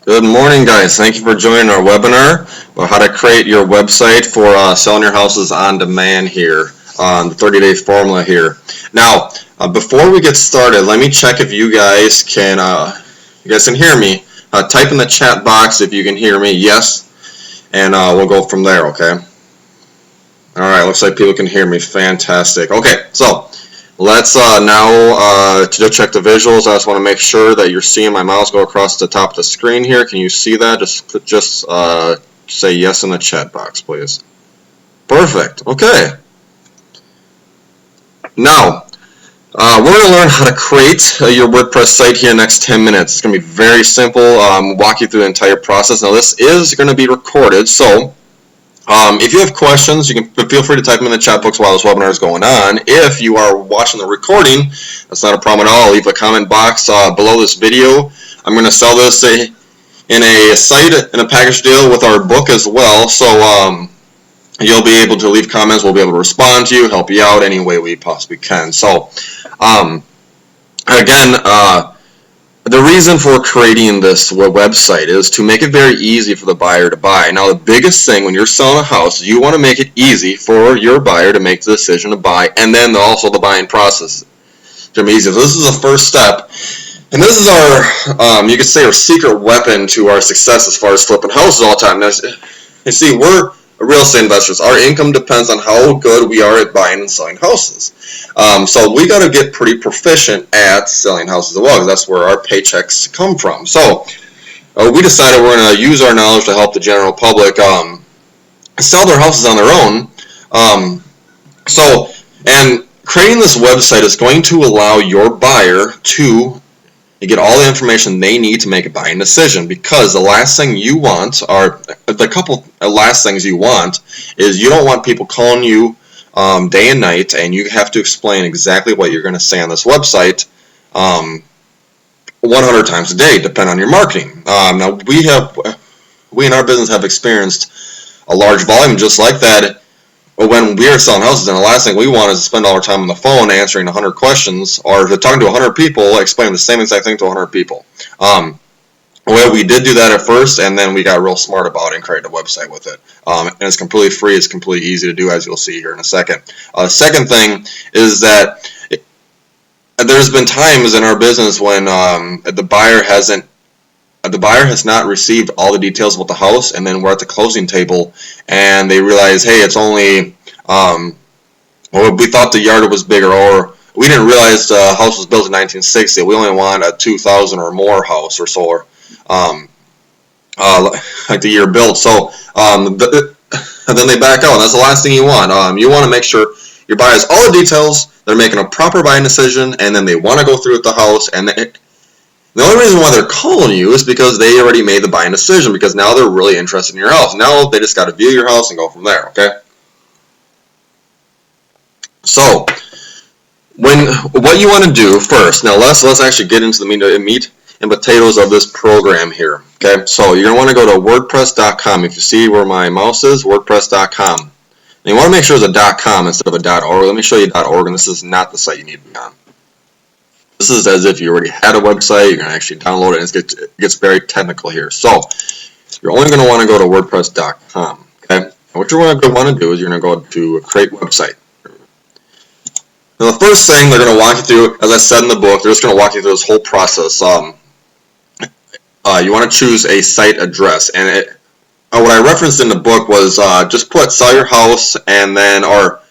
Good morning, guys. Thank you for joining our webinar about how to create your website for selling your houses on demand here on the 30-day formula here. Now, before we get started, let me check if you guys can hear me. Type in the chat box if you can hear me, yes, and we'll go from there, okay? All right, looks like people can hear me. Fantastic. Okay, so let's now to check the visuals. I just want to make sure that you're seeing my mouse go across the top of the screen here. Can you see that? Just say yes in the chat box, please. Perfect. Okay. Now, we're going to learn how to create your WordPress site here in the next 10 minutes. It's going to be very simple. Walk you through the entire process. Now, this is going to be recorded, so if you have questions, you can feel free to type them in the chat box while this webinar is going on. If you are watching the recording, that's not a problem at all. Leave a comment box below this video. I'm going to sell this in a site, in a package deal with our book as well. So you'll be able to leave comments. We'll be able to respond to you, help you out any way we possibly can. So again, the reason for creating this website is to make it very easy for the buyer to buy. Now, the biggest thing when you're selling a house, you want to make it easy for your buyer to make the decision to buy, and then also the buying process. So this is the first step, and this is our, you could say, our secret weapon to our success as far as flipping houses all the time. Now, you see, we're real estate investors. Our income depends on how good we are at buying and selling houses. So we got to get pretty proficient at selling houses as well, because that's where our paychecks come from. So we decided we're going to use our knowledge to help the general public sell their houses on their own. And creating this website is going to allow your buyer to get all the information they need to make a buying decision, because the last thing you want, or the couple last things you want, is you don't want people calling you day and night, and you have to explain exactly what you're going to say on this website 100 times a day, depending on your marketing. Now, we in our business have experienced a large volume just like that when we are selling houses, and the last thing we want is to spend all our time on the phone answering 100 questions, or talking to 100 people, explaining the same exact thing to 100 people. Well, we did do that at first, and then we got real smart about it and created a website with it. And it's completely free. It's completely easy to do, as you'll see here in a second. Second thing is that there's been times in our business when the buyer has not received all the details about the house, and then we're at the closing table, and they realize, hey, it's only, we thought the yard was bigger, or we didn't realize the house was built in 1960. We only want a 2000 or more house or so, like the year built. So and then they back out, and that's the last thing you want. You want to make sure your buyer has all the details, they're making a proper buying decision, and then they want to go through with the house. And the only reason why they're calling you is because they already made the buying decision, because now they're really interested in your house. Now they just got to view your house and go from there, okay? So what you want to do first, now let's actually get into the meat and potatoes of this program here, okay? So you're going to want to go to WordPress.com. If you see where my mouse is, WordPress.com. And you want to make sure it's a .com instead of a .org. Let me show you .org, and this is not the site you need to be on. This is as if you already had a website. You're going to actually download it, and it gets very technical here. So you're only going to want to go to WordPress.com, okay? And what you're going to want to do is you're going to go to Create Website. Now, the first thing they're going to walk you through, as I said in the book, they're just going to walk you through this whole process. You want to choose a site address, and what I referenced in the book was just put sell your house and then, or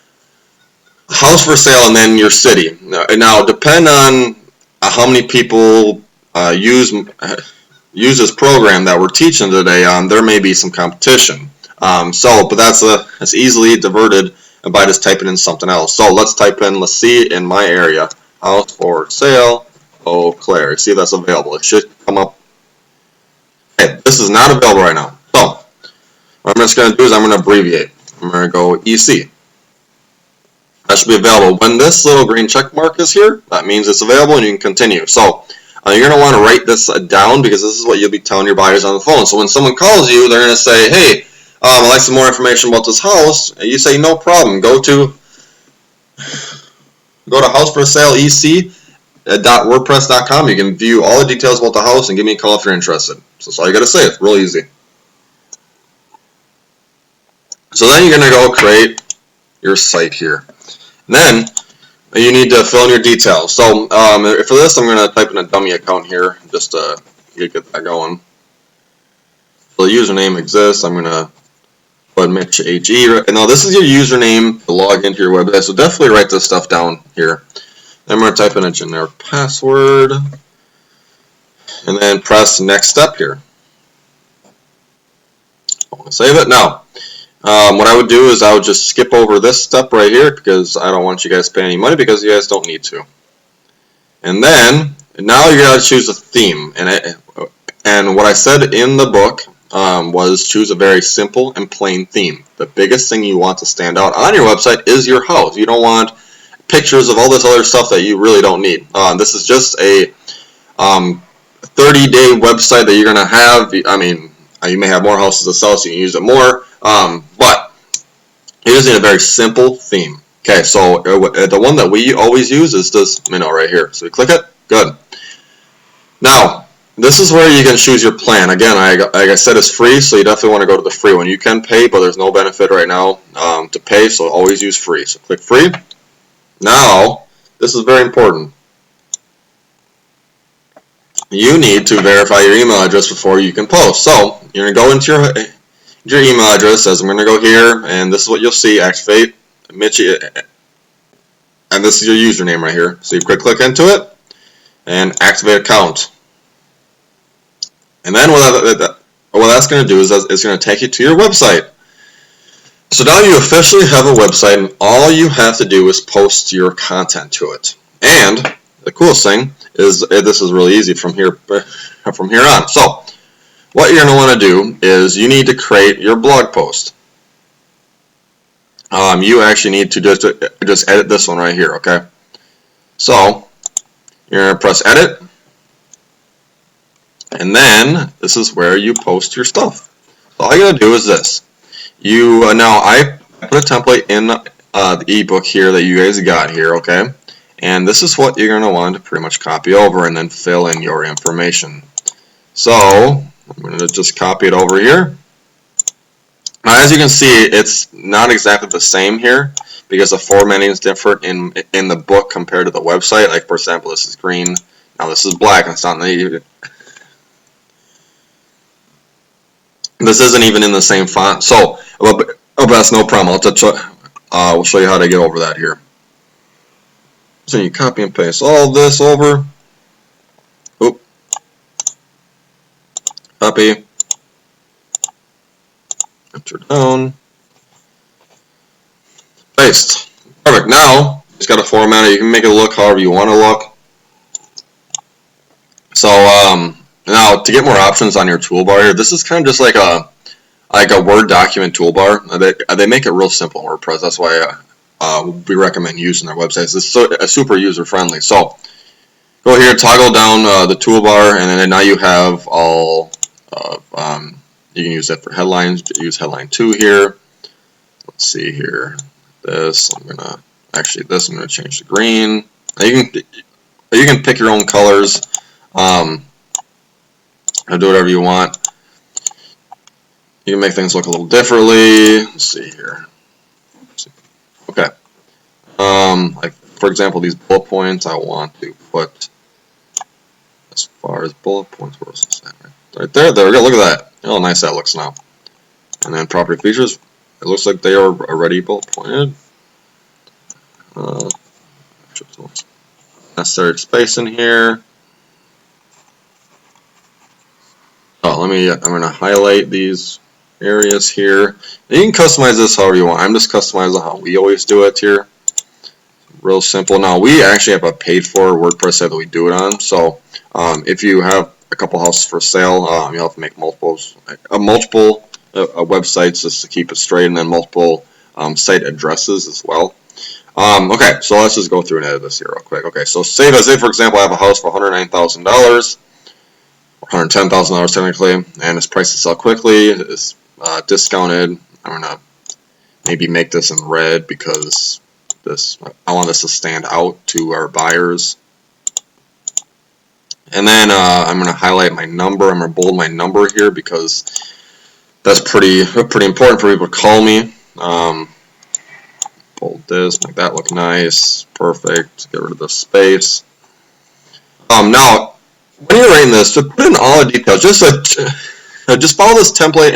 house for sale, and then your city. Now, depending on how many people use this program that we're teaching today, there may be some competition. But that's easily diverted by just typing in something else. So let's type in, let's see, in my area, house for sale, Eau Claire. See if that's available. It should come up. Okay, this is not available right now. So what I'm just going to do is I'm going to abbreviate. I'm going to go EC. That should be available. When this little green check mark is here, that means it's available and you can continue. So you're going to want to write this down, because this is what you'll be telling your buyers on the phone. So when someone calls you, they're going to say, hey, I'd like some more information about this house. And you say, no problem. Go to house for sale EC. .wordpress.com. You can view all the details about the house and give me a call if you're interested. So that's all you got to say. It's real easy. So then you're going to go create your site here. And then you need to fill in your details. So for this, I'm going to type in a dummy account here just to get that going. So the username exists. I'm going to put Mitch HE. And now this is your username to log into your website. So definitely write this stuff down here. Then I'm going to type in a generic password. And then press next step here. I want to save it. Now, what I would do is I would just skip over this step right here because I don't want you guys to pay any money because you guys don't need to. And then, now you got to choose a theme. And what I said in the book was choose a very simple and plain theme. The biggest thing you want to stand out on your website is your house. You don't want pictures of all this other stuff that you really don't need. This is just a 30-day website that you're going to have. I mean, you may have more houses to sell, so you can use it more. But you're using a very simple theme. Okay, so the one that we always use is this minnow right here. So we click it. Good. Now, this is where you can choose your plan. Again, like I said, it's free, so you definitely want to go to the free one. You can pay, but there's no benefit right now to pay, so always use free. So click free. Now, this is very important. You need to verify your email address before you can post. So you're going to go into your email address. As I'm going to go here, and this is what you'll see: activate Mitchie, and this is your username right here. So you click into it and activate account. And then what that's going to do is it's going to take you to your website. So now you officially have a website, and all you have to do is post your content to it. And the coolest thing is this is really easy from here on. So what you're going to want to do is you need to create your blog post. You actually need to just edit this one right here, okay? So you're going to press edit, and then this is where you post your stuff. So all you got to do is this. Now I put a template in the ebook here that you guys got here, okay? And this is what you're going to want to pretty much copy over and then fill in your information. So I'm going to just copy it over here. Now, as you can see, it's not exactly the same here because the formatting is different in the book compared to the website. Like, for example, this is green. Now this is black, and it's not native. This isn't even in the same font. So, but that's no problem. We'll show you how to get over that here. So you copy and paste all this over. Oop. Copy. Enter down. Paste. Perfect. Now, it's got a format. You can make it look however you want to look. So, now to get more options on your toolbar here, this is kind of just like a Word document toolbar. They make it real simple in WordPress. That's why we recommend using their websites. It's super user friendly. So go here, toggle down the toolbar, and then now you have all. You can use that for headlines. Use headline 2 here. Let's see here. This I'm gonna change to green. Now you can pick your own colors. Or do whatever you want. You can make things look a little differently. Let's see here. Okay. Like for example, these bullet points, I want to put as far as bullet points. Where is this at? Right there. There we go. Look at that. Oh, nice that looks now. And then property features. It looks like they are already bullet pointed. Necessary space in here. Oh, I'm going to highlight these areas here. And you can customize this however you want. I'm just customizing how we always do it here. Real simple. Now, we actually have a paid-for WordPress site that we do it on. So, if you have a couple houses for sale, you'll have to make multiple websites just to keep it straight, and then multiple site addresses as well. Okay, so let's just go through and edit this here real quick. Okay, so say for example, I have a house for $109,000. $110,000 technically, and it's priced to sell quickly. It's discounted. I'm gonna maybe make this in red because I want this to stand out to our buyers. And then I'm going to highlight my number. I'm going to bold my number here because that's pretty important for people to call me. Bold this, make that look nice, perfect. Get rid of the space. Now, when you're writing this, just put in all the details. Just follow this template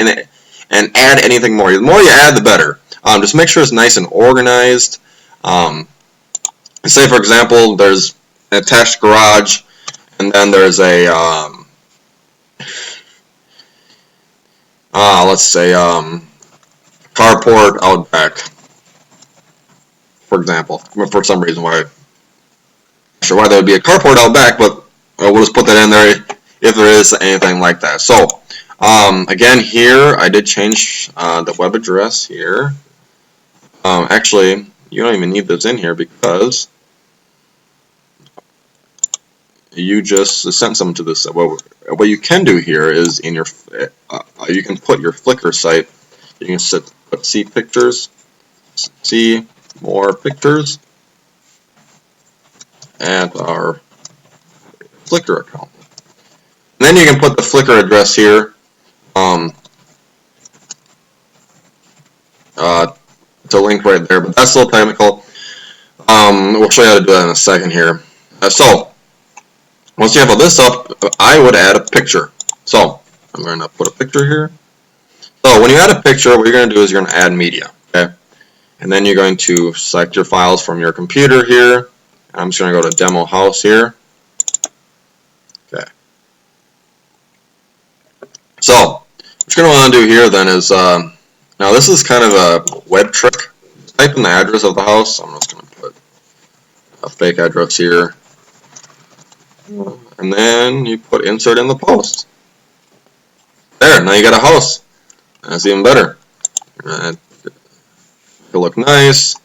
and add anything more. The more you add, the better. Just make sure it's nice and organized. Say, for example, there's an attached garage, and then there's a let's say carport out back, for example. For some reason, why? Not sure why there would be a carport out back, but we'll just put that in there if there is anything like that. So, again, here I did change the web address here. Actually, you don't even need this in here because you just sent something to this. What you can do here is in your you can put your Flickr site. You can put see pictures, see more pictures, and our Flickr account. And then you can put the Flickr address here. It's a link right there, but that's still technical. We'll show you how to do that in a second here. So, once you have all this up, I would add a picture. So, I'm going to put a picture here. So, when you add a picture, what you're going to do is you're going to add media. Okay? And then you're going to select your files from your computer here. I'm just going to go to Demo House here. Okay. So, what you're going to want to do here then is, now this is kind of a web trick. Type in the address of the house. I'm just going to put a fake address here. And then you put insert in the post. There, now you got a house. That's even better. It'll look nice.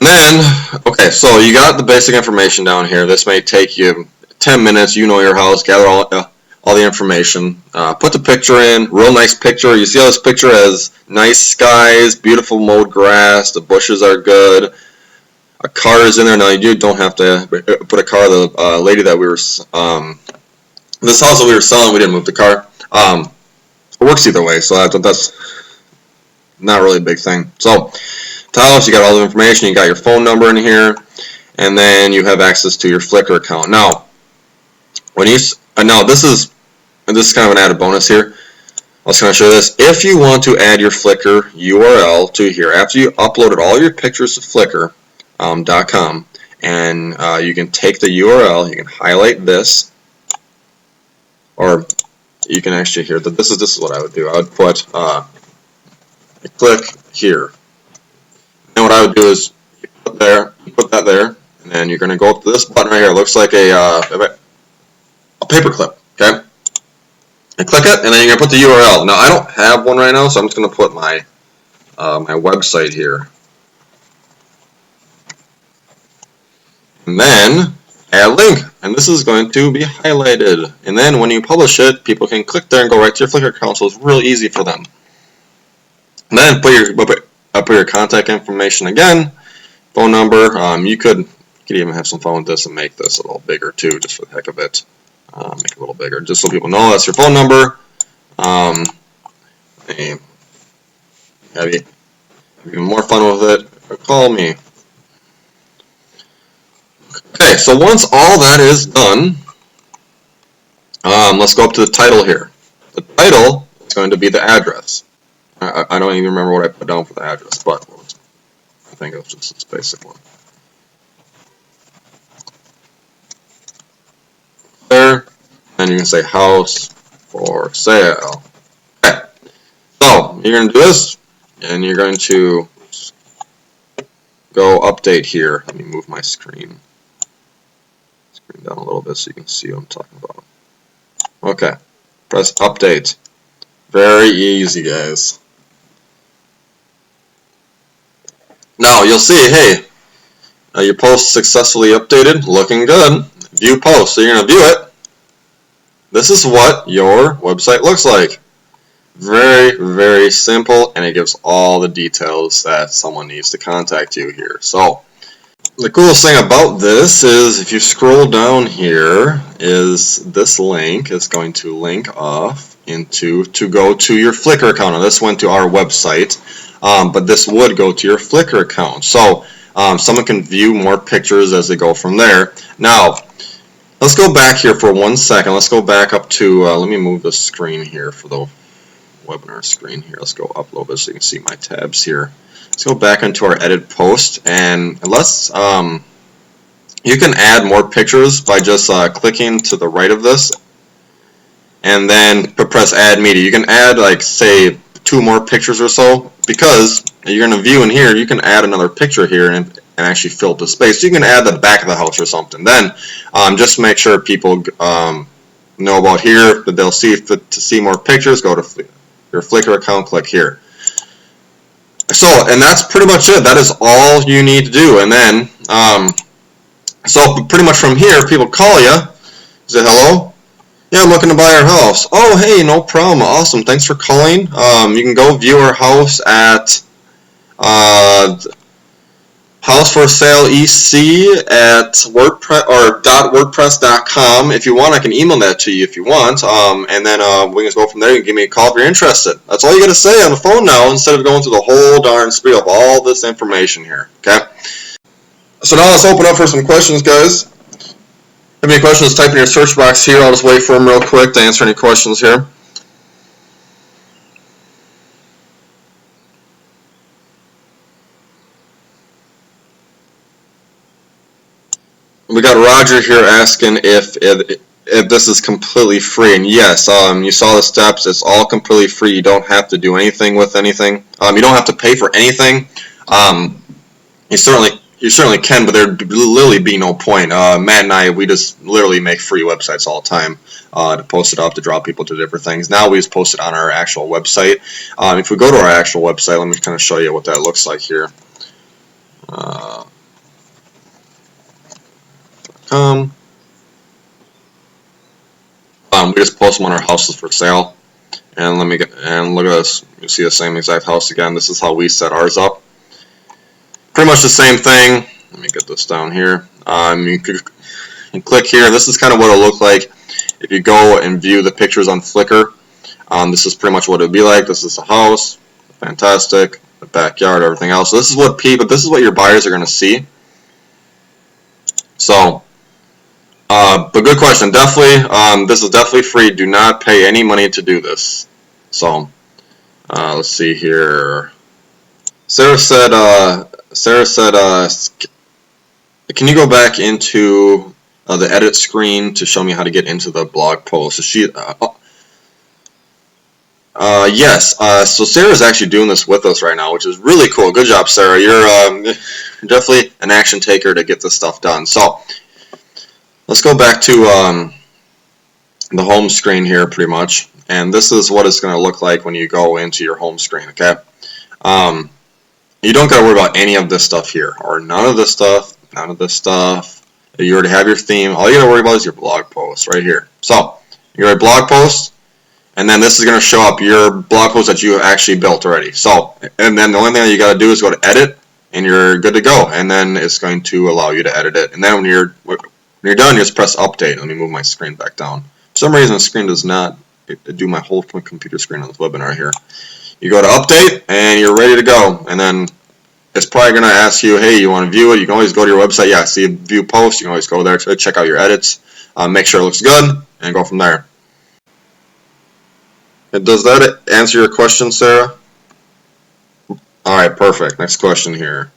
And then, okay, so you got the basic information down here. This may take you 10 minutes. You know your house. Gather all the information. Put the picture in. Real nice picture. You see how this picture has nice skies, beautiful mowed grass. The bushes are good. A car is in there. Now you don't have to put a car. The lady that we were, this house that we were selling, we didn't move the car. It works either way, so that's not really a big thing. So, Talos, you got all the information. You got your phone number in here, and then you have access to your Flickr account. Now, when you now this is kind of an added bonus here. I was going to show you this. If you want to add your Flickr URL to here, after you uploaded all your pictures to Flickr.com, and you can take the URL, you can highlight this, or you can actually hear that this is what I would do. I would put click here. And what I would do is you put that there, and then you're going to go up to this button right here. It looks like a paperclip. Okay, and click it, and then you're going to put the URL. Now I don't have one right now, so I'm just going to put my my website here, and then add a link. And this is going to be highlighted. And then when you publish it, people can click there and go right to your Flickr account, so it's real easy for them. And then put your contact information again, phone number. You could even have some fun with this and make this a little bigger too, just for the heck of it. Make it a little bigger, just so people know that's your phone number. Have even more fun with it, call me. Okay, so once all that is done, let's go up to the title here. The title is going to be the address. I don't even remember what I put down for the address, but I think it was just this basic one. There, and you can say house for sale. Okay, so you're going to do this, and you're going to go update here. Let me move my screen down a little bit so you can see what I'm talking about. Okay, press update. Very easy, guys. Now you'll see, hey, your post successfully updated, looking good. View post. So you're going to view it. This is what your website looks like. Very, very simple, and it gives all the details that someone needs to contact you here. So The coolest thing about this is if you scroll down here is this link is going to link off to go to your Flickr account. Now this went to our website, but this would go to your Flickr account. So someone can view more pictures as they go from there. Now let's go back here for 1 second. Let's go back up to, let me move the screen here for the webinar screen here. Let's go up a little bit so you can see my tabs here. Let's go back into our edit post, and let's you can add more pictures by just clicking to the right of this and then press add media. You can add, like, say 2 more pictures or so, because you're going to view in here. You can add another picture here and actually fill the space. So you can add the back of the house or something. Then just make sure people know about here, that they'll see to see more pictures. Go to your Flickr account, click here. So, and that's pretty much it. That is all you need to do. And then, so pretty much from here, people call you, say hello. Yeah, I'm looking to buy our house. Oh, hey, no problem. Awesome. Thanks for calling. You can go view our house at House for Sale EC at .wordpress.com. If you want, I can email that to you if you want, and then we can just go from there. You can give me a call if you're interested. That's all you got to say on the phone now, instead of going through the whole darn spiel of all this information here. Okay. So now let's open up for some questions, guys. If you have any questions, type in your search box here. I'll just wait for them real quick to answer any questions here. We got Roger here asking if this is completely free, and yes, you saw the steps. It's all completely free. You don't have to do anything with anything. You don't have to pay for anything. You certainly can, but there'd literally be no point. Matt and I, we just literally make free websites all the time to post it up, to draw people to different things. Now we just post it on our actual website. If we go to our actual website, let me kind of show you what that looks like here. We just post them on our houses for sale, and look at this. You see the same exact house again. This is how we set ours up. Pretty much the same thing. Let me get this down here. You can click here. This is kind of what it'll look like if you go and view the pictures on Flickr. This is pretty much what it'll be like. This is the house, fantastic, the backyard, everything else. So this is what your buyers are going to see. So. But good question. Definitely, this is definitely free. Do not pay any money to do this. So, let's see here. Sarah said, can you go back into the edit screen to show me how to get into the blog post? So yes. So Sarah's actually doing this with us right now, which is really cool. Good job, Sarah. You're definitely an action taker to get this stuff done. So. Let's go back to the home screen here pretty much, and this is what it's going to look like when you go into your home screen, okay? You don't got to worry about any of this stuff here, or none of this stuff. You already have your theme. All you got to worry about is your blog post right here. So, you got a blog post, and then this is going to show up your blog post that you have actually built already. So, and then the only thing that you got to do is go to edit, and you're good to go, and then it's going to allow you to edit it. And then when you're done, you just press update. Let me move my screen back down. For some reason, the screen does not do my whole computer screen on this webinar here. You go to update, and you're ready to go. And then it's probably going to ask you, hey, you want to view it? You can always go to your website. Yeah, see view post. You can always go there to check out your edits, make sure it looks good, and go from there. And does that answer your question, Sarah? All right, perfect. Next question here.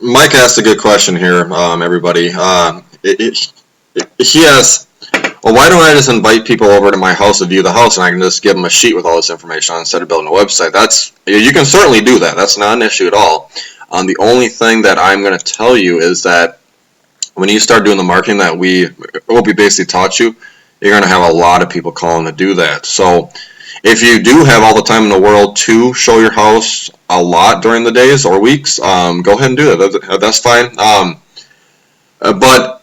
Mike asked a good question here, everybody. He asks, well, why don't I just invite people over to my house to view the house, and I can just give them a sheet with all this information on instead of building a website? You can certainly do that. That's not an issue at all. The only thing that I'm going to tell you is that when you start doing the marketing that we basically taught you, you're going to have a lot of people calling to do that. So if you do have all the time in the world to show your house a lot during the days or weeks, go ahead and do that. That's fine. But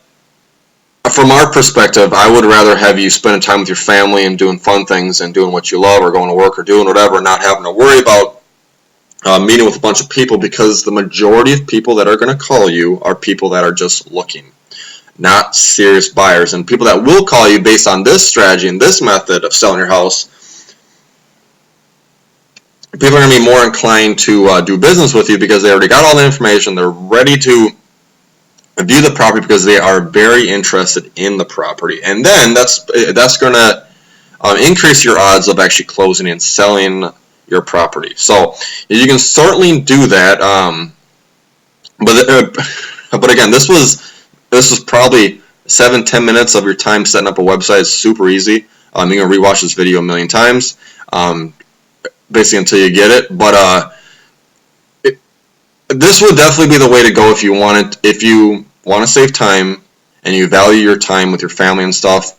from our perspective, I would rather have you spending time with your family and doing fun things and doing what you love, or going to work or doing whatever, not having to worry about meeting with a bunch of people, because the majority of people that are going to call you are people that are just looking, not serious buyers. And people that will call you based on this strategy and this method of selling your house, people are going to be more inclined to do business with you because they already got all the information. They're ready to view the property because they are very interested in the property. And then that's going to increase your odds of actually closing and selling your property. So you can certainly do that. But again, this was probably 7-10 minutes of your time setting up a website. It's super easy. You're gonna rewatch this video a million times, basically until you get it. But this would definitely be the way to go if you want to save time and you value your time with your family and stuff.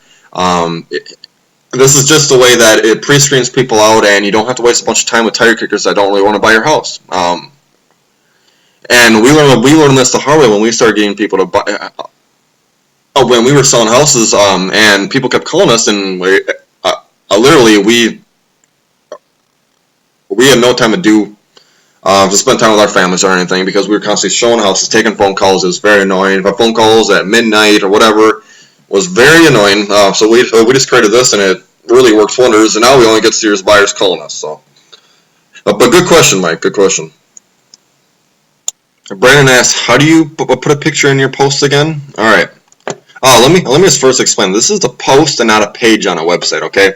This is just the way that it pre-screens people out, and you don't have to waste a bunch of time with tire kickers that don't really want to buy your house. And we learned this the hard way when we started getting people to buy. When we were selling houses, and people kept calling us, and literally we had no time to spend time with our families or anything, because we were constantly showing houses, taking phone calls. It was very annoying. If our phone calls at midnight or whatever was very annoying. So we just created this, and it really works wonders. And now we only get serious buyers calling us. So, but good question, Mike. Good question. Brandon asks, how do you put a picture in your post again? All right. Let me just first explain. This is a post and not a page on a website. Okay.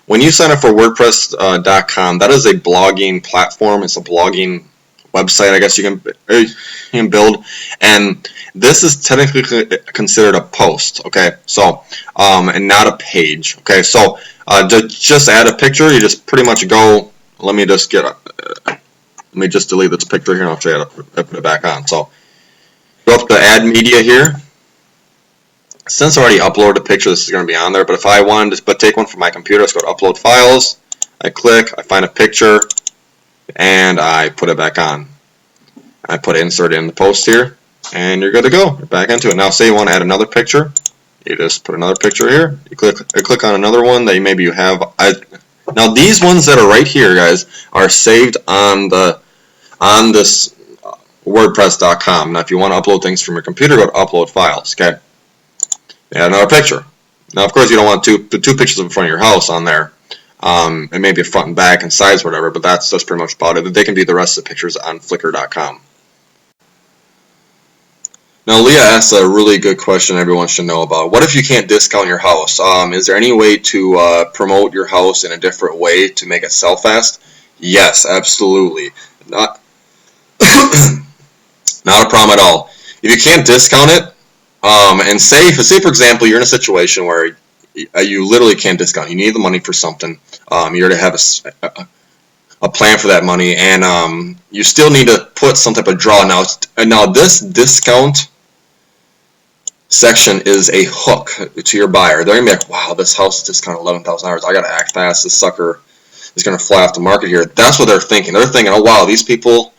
When you sign up for WordPress.com, that is a blogging platform. It's a blogging website, I guess you can build, and this is technically considered a post. Okay, so and not a page. Okay, so to just add a picture, you just pretty much go. Let me just delete this picture here, and I'll show you how to put it back on. So go up to Add Media here. Since I already uploaded a picture, this is going to be on there. But if I wanted to take one from my computer, let's go to Upload Files. I click, I find a picture, and I put it back on. I put insert in the post here, and you're good to go. You're back into it. Now, say you want to add another picture, you just put another picture here. You click on another one that maybe you have. Now, these ones that are right here, guys, are saved on this WordPress.com. Now, if you want to upload things from your computer, go to Upload Files. Okay. Add another picture. Now, of course, you don't want two pictures in front of your house on there. And maybe a front and back and sides, whatever, but that's pretty much about it. They can be the rest of the pictures on Flickr.com. Now, Leah asked a really good question everyone should know about. What if you can't discount your house? Is there any way to promote your house in a different way to make it sell fast? Yes, absolutely. Not a problem at all. If you can't discount it, and say for example, you're in a situation where you literally can't discount. You need the money for something. You already have a plan for that money, and you still need to put some type of draw. Now this discount section is a hook to your buyer. They're gonna be like, "Wow, this house is discounted $11,000. I gotta act fast. This sucker is gonna fly off the market here." That's what they're thinking. They're thinking, "Oh wow, these people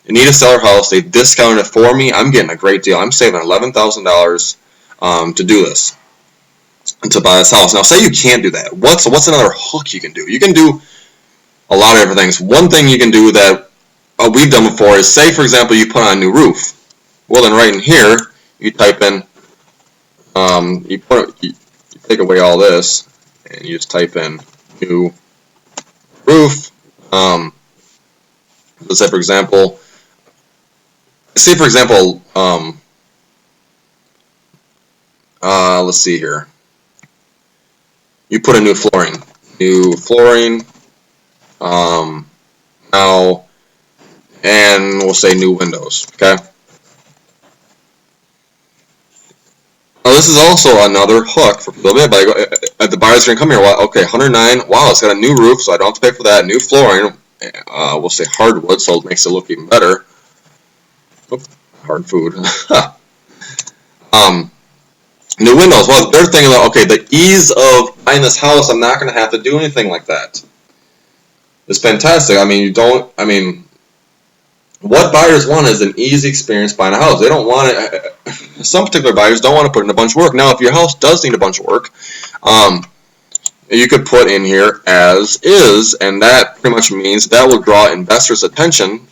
need to sell their house. They discounted it for me. I'm getting a great deal. I'm saving $11,000 to do this." To buy this house. Now, say you can't do that. What's another hook you can do? You can do a lot of different things. One thing you can do that we've done before is, say, for example, you put on a new roof. Well, then right in here, you type in, you take away all this, and you just type in new roof. Let's say, for example, let's see here. You put in new flooring. Now, and we'll say new windows. Okay. Now, this is also another hook for people. The buyer's gonna come here. Well, okay, $109. Wow, it's got a new roof, so I don't have to pay for that. New flooring. We'll say hardwood, so it makes it look even better. Oops, hard food. New windows. Well, they're thinking about, okay, the ease of buying this house, I'm not going to have to do anything like that. It's fantastic. What buyers want is an easy experience buying a house. They don't want it. Some particular buyers don't want to put in a bunch of work. Now, if your house does need a bunch of work, you could put in here as is, and that pretty much means that will draw investors' attention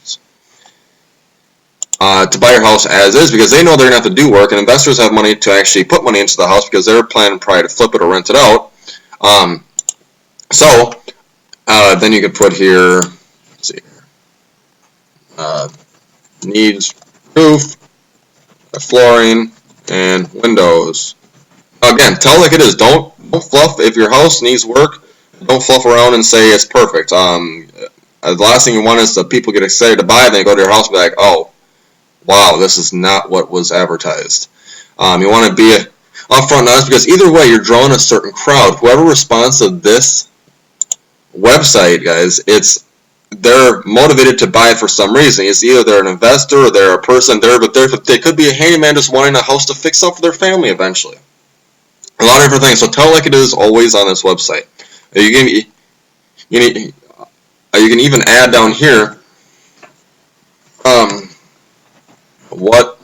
to buy your house as is, because they know they're going to have to do work, and investors have money to actually put money into the house because they're planning probably to flip it or rent it out. Then you could put here, let's see, needs roof, flooring, and windows. Again, tell it like it is. Don't fluff. If your house needs work, don't fluff around and say it's perfect. The last thing you want is the people get excited to buy, and they go to your house and be like, oh, wow, this is not what was advertised. You want to be upfront and honest, because either way, you're drawing a certain crowd. Whoever responds to this website, guys, they're motivated to buy it for some reason. It's either they're an investor or they're a person there, but they could be a handyman just wanting a house to fix up for their family eventually. A lot of different things. So tell like it is always on this website. You can even add down here what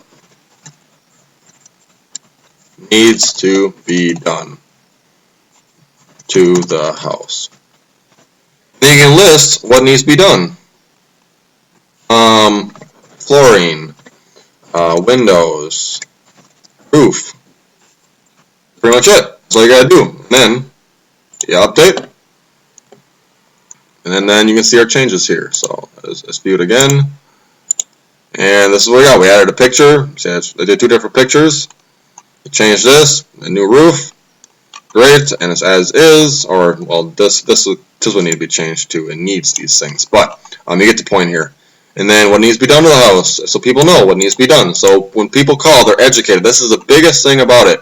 needs to be done to the house. Then you can list what needs to be done. Flooring, windows, roof. Pretty much it. That's all you gotta do. And then you update, and then you can see our changes here. So let's view it again. And this is what we got. We added a picture. See, I did 2 different pictures. We changed this, a new roof. Great, and it's as is, or well, this would need to be changed too. It needs these things, but you get the point here. And then what needs to be done to the house, so people know what needs to be done. So when people call, they're educated. This is the biggest thing about it.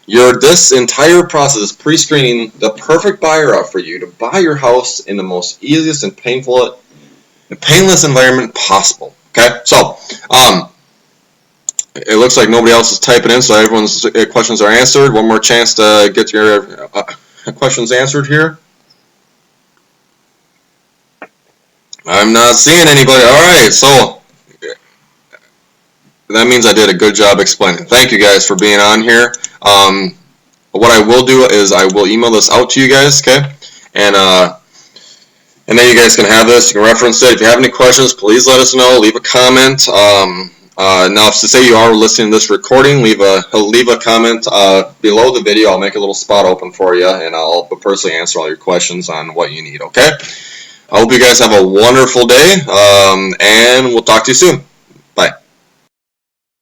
This entire process is pre-screening the perfect buyer out for you to buy your house in the most easiest and painless environment possible. Okay, so it looks like nobody else is typing in, so everyone's questions are answered. One more chance to get your questions answered here. I'm not seeing anybody. Alright, so that means I did a good job explaining. Thank you guys for being on here. What I will do is I will email this out to you guys, okay? And then you guys can have this, you can reference it. If you have any questions, please let us know. Leave a comment. Now, to say you are listening to this recording, leave a comment below the video. I'll make a little spot open for you, and I'll personally answer all your questions on what you need, okay? I hope you guys have a wonderful day, and we'll talk to you soon.